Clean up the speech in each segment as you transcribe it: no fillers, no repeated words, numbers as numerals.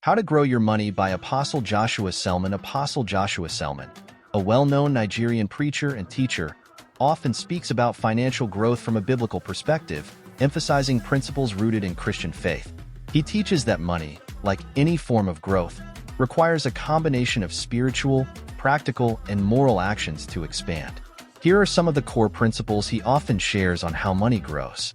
How to Grow Your Money by Apostle Joshua Selman. Apostle Joshua Selman, a well-known Nigerian preacher and teacher, often speaks about financial growth from a biblical perspective, emphasizing principles rooted in Christian faith. He teaches that money, like any form of growth, requires a combination of spiritual, practical, and moral actions to expand. Here are some of the core principles he often shares on how money grows.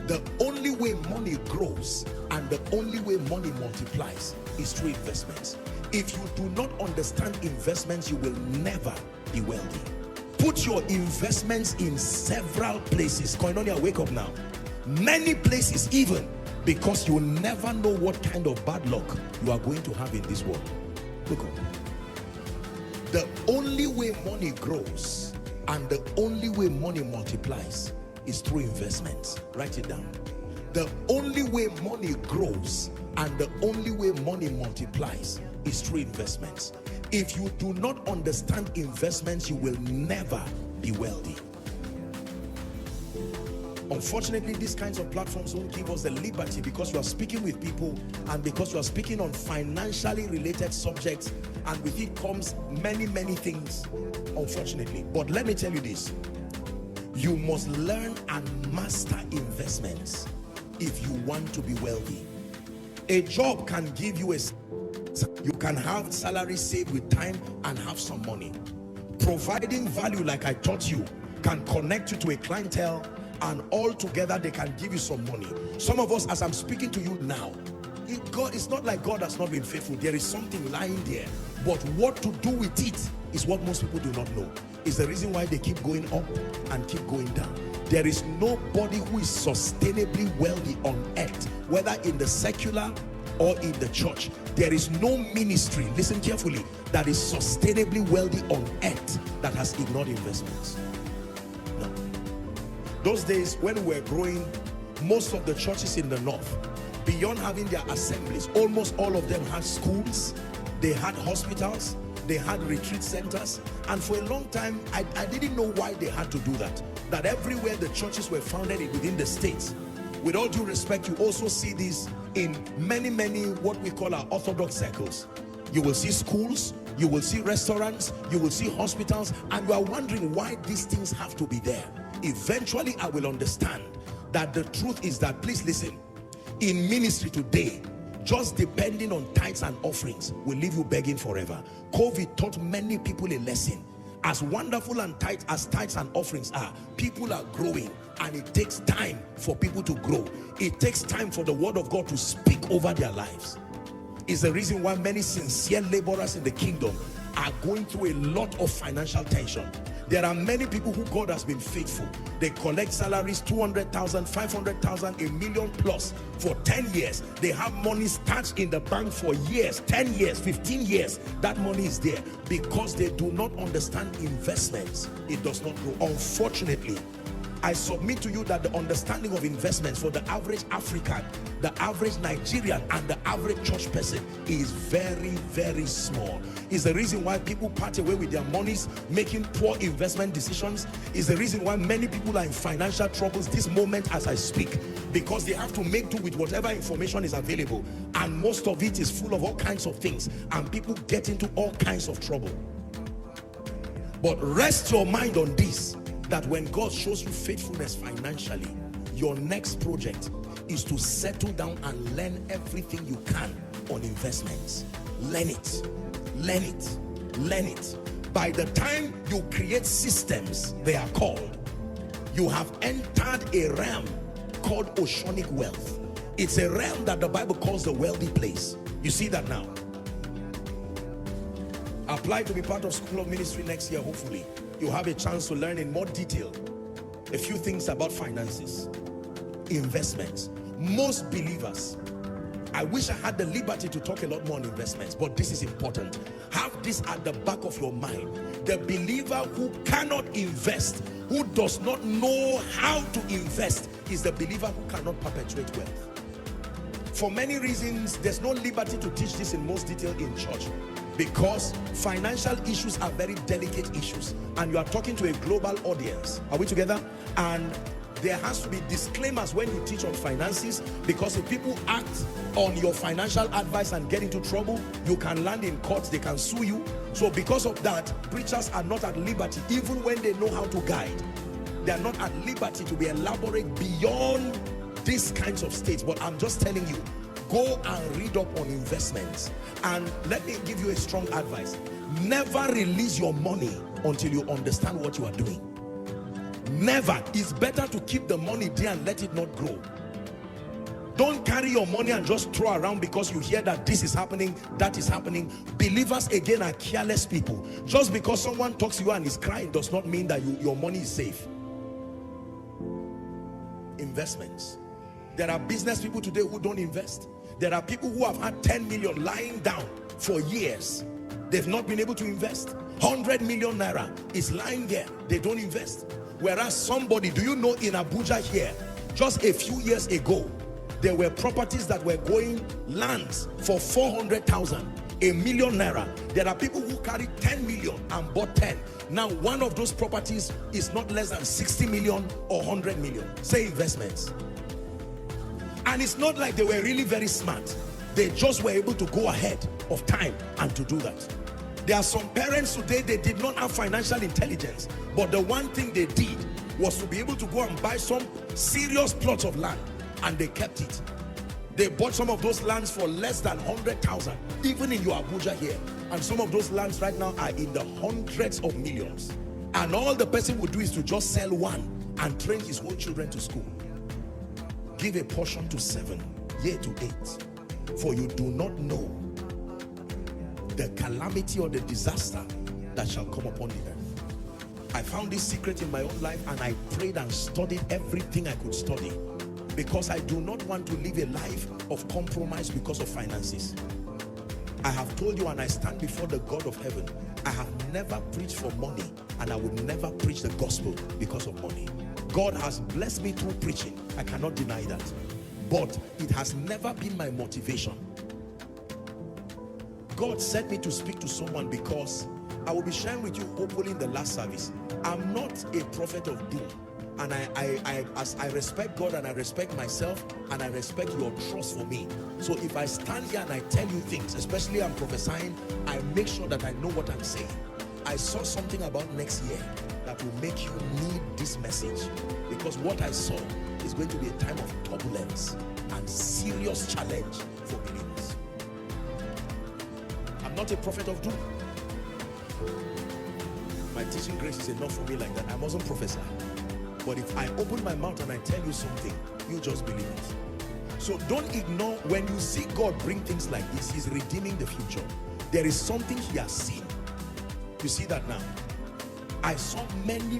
The only way money grows and the only way money multiplies is through investments. If you do not understand investments, you will never be wealthy. Put your investments in several places. Koinonia, wake up now. Many places even, because you never know what kind of bad luck you are going to have in this world. Look up. The only way money grows and the only way money multiplies is through investments. Write it down. The only way money grows and the only way money multiplies is through investments. If you do not understand investments, you will never be wealthy. Unfortunately, these kinds of platforms won't give us the liberty, because you are speaking with people and because you are speaking on financially related subjects, and with it comes many things, unfortunately. But let me tell you this: you must learn and master investments if you want to be wealthy. A job can give you you can have salary saved with time and have some money. Providing value, like I taught you, can connect you to a clientele, and all together they can give you some money. Some of us, as I'm speaking to you now, it's not like God has not been faithful. There is something lying there, but what to do with it is what most people do not know. It's the reason why they keep going up and keep going down. There is nobody who is sustainably wealthy on earth, whether in the secular or in the church. There is no ministry, listen carefully, that is sustainably wealthy on earth that has ignored investments. No. Those days when we were growing, most of the churches in the north, beyond having their assemblies, almost all of them had schools, they had hospitals, they had retreat centers, and for a long time I didn't know why they had to do that. That everywhere the churches were founded within the states, with all due respect, you also see this in many what we call our orthodox circles. You will see schools, you will see restaurants, you will see hospitals, and you are wondering why these things have to be there. Eventually I will understand that the truth is that, please listen, in ministry today, just depending on tithes and offerings will leave you begging forever. COVID taught many people a lesson. As wonderful and tight as tithes and offerings are, people are growing, and it takes time for people to grow. It takes time for the word of God to speak over their lives. It's the reason why many sincere laborers in the kingdom are going through a lot of financial tension. There are many people who God has been faithful. They collect salaries, 200,000, 500,000, $1 million plus for 10 years. They have money stashed in the bank for years, 10 years, 15 years. That money is there because they do not understand investments. It does not grow. Unfortunately, I submit to you that the understanding of investments for the average African, the average Nigerian, and the average church person is very small. Is the reason why people part away with their monies, making poor investment decisions. Is the reason why many people are in financial troubles this moment as I speak, because they have to make do with whatever information is available, and most of it is full of all kinds of things, and people get into all kinds of trouble. But rest your mind on this, that when God shows you faithfulness financially, your next project is to settle down and learn everything you can on investments. Learn it, learn it, learn it. By the time you create systems, they are called, you have entered a realm called oceanic wealth. It's a realm that the Bible calls the wealthy place. You see that now. Apply to be part of School of Ministry next year. Hopefully you have a chance to learn in more detail a few things about finances, investments. Most believers, I wish I had the liberty to talk a lot more on investments, but this is important. Have this at the back of your mind. The believer who cannot invest, who does not know how to invest, is the believer who cannot perpetuate wealth. For many reasons, there's no liberty to teach this in most detail in church, because financial issues are very delicate issues, and you are talking to a global audience. Are we together? And There has to be disclaimers when you teach on finances, because if people act on your financial advice and get into trouble, you can land in court, they can sue you. So because of that, preachers are not at liberty, even when they know how to guide. They are not at liberty to be elaborate beyond these kinds of states. But I'm just telling you, go and read up on investments. And let me give you a strong advice. Never release your money until you understand what you are doing. Never. It's better to keep the money there and let it not grow. Don't carry your money and just throw around because you hear that this is happening, that is happening. Believers again are careless people. Just because someone talks to you and is crying does not mean that your money is safe. Investments. There are business people today who don't invest. There are people who have had 10 million lying down for years. They've not been able to invest. 100 million naira is lying there. They don't invest. Whereas somebody, do you know, in Abuja here, just a few years ago, there were properties that were going lands for 400,000, a million naira. There are people who carry 10 million and bought 10. Now, one of those properties is not less than 60 million or 100 million. Say investments. And it's not like they were really very smart. They just were able to go ahead of time and to do that. There are some parents today, they did not have financial intelligence, but the one thing they did was to be able to go and buy some serious plots of land, and they kept it. They bought some of those lands for less than 100,000, even in your Abuja here. And some of those lands right now are in the hundreds of millions. And all the person would do is to just sell one and train his whole children to school. Give a portion to 7, yea to 8, for you do not know the calamity or the disaster that shall come upon the earth. I found this secret in my own life, and I prayed and studied everything I could study, because I do not want to live a life of compromise because of finances. I have told you, and I stand before the God of heaven, I have never preached for money, and I would never preach the gospel because of money. God has blessed me through preaching, I cannot deny that, but it has never been my motivation. God sent me to speak to someone because I will be sharing with you hopefully in the last service. I'm not a prophet of doom, and as I respect God and I respect myself and I respect your trust for me. So if I stand here and I tell you things, especially I'm prophesying, I make sure that I know what I'm saying. I saw something about next year that will make you need this message, because what I saw is going to be a time of turbulence and serious challenge for believers. I'm not a prophet of doom. My teaching grace is enough for me like that. I mustn't prophesy. But if I open my mouth and I tell you something, you just believe it. So don't ignore when you see God bring things like this. He's redeeming the future. There is something he has seen. You see that now? I saw many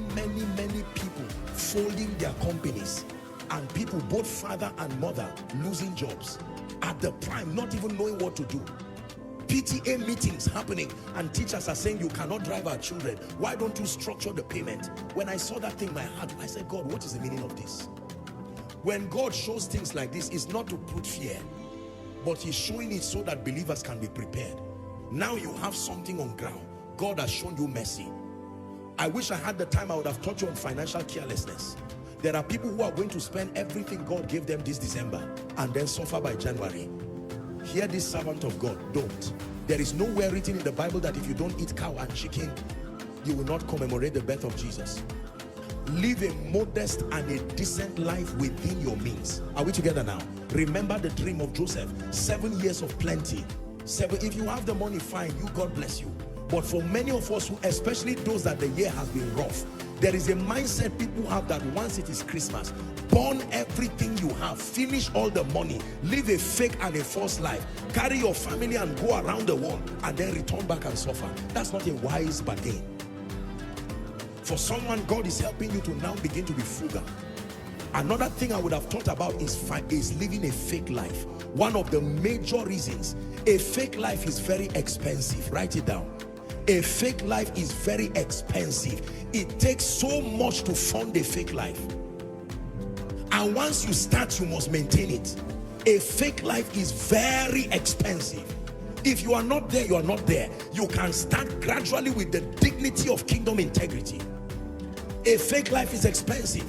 people folding their companies, and people, both father and mother, losing jobs at the prime, not even knowing what to do. PTA meetings happening, and teachers are saying, you cannot drive our children. Why don't you structure the payment? When I saw that thing in my heart, I said, God, what is the meaning of this? When God shows things like this, it's not to put fear, but he's showing it so that believers can be prepared. Now you have something on ground. God has shown you mercy. I wish I had the time. I would have taught you on financial carelessness. There are people who are going to spend everything God gave them this December and then suffer by January. Hear this servant of God, don't. There is nowhere written in the Bible that if you don't eat cow and chicken, you will not commemorate the birth of Jesus. Live a modest and a decent life within your means. Are we together now? Remember the dream of Joseph. 7 years of plenty. If you have the money, fine, you, God bless you. But for many of us, who, especially those that the year has been rough, there is a mindset people have that once it is Christmas, burn everything you have, finish all the money, live a fake and a false life, carry your family and go around the world, and then return back and suffer. That's not a wise bargain. For someone, God is helping you to now begin to be frugal. Another thing I would have thought about is living a fake life. One of the major reasons, a fake life is very expensive. Write it down. A fake life is very expensive. It takes so much to fund a fake life. And once you start, you must maintain it. A fake life is very expensive. If you are not there, you are not there. You can start gradually with the dignity of kingdom integrity. A fake life is expensive.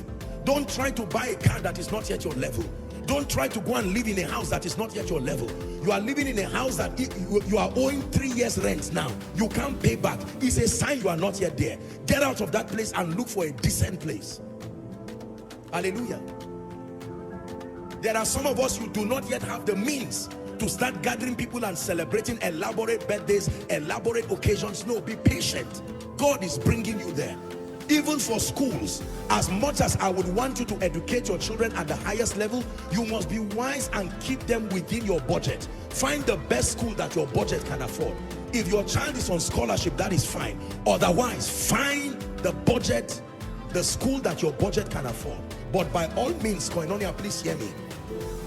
Don't try to buy a car that is not yet your level. Don't try to go and live in a house that is not yet your level. You are living in a house that you are owing 3 years rent now. You can't pay back. It's a sign you are not yet there. Get out of that place and look for a decent place. Hallelujah. There are some of us who do not yet have the means to start gathering people and celebrating elaborate birthdays, elaborate occasions. No, be patient. God is bringing you there. Even for schools, as much as I would want you to educate your children at the highest level, you must be wise and keep them within your budget. Find the best school that your budget can afford. If your child is on scholarship, that is fine. Otherwise, find the budget, the school that your budget can afford. But by all means, Koinonia, please hear me.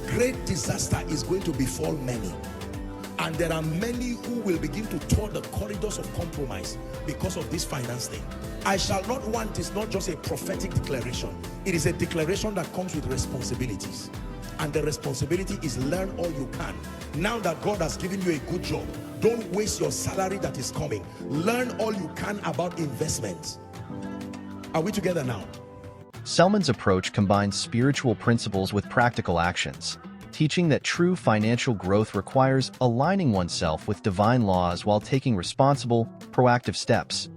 Great disaster is going to befall many. And there are many who will begin to tour the corridors of compromise because of this finance thing. I shall not want is not just a prophetic declaration. It is a declaration that comes with responsibilities. And the responsibility is learn all you can. Now that God has given you a good job, don't waste your salary that is coming. Learn all you can about investments. Are we together now? Selman's approach combines spiritual principles with practical actions, teaching that true financial growth requires aligning oneself with divine laws while taking responsible, proactive steps.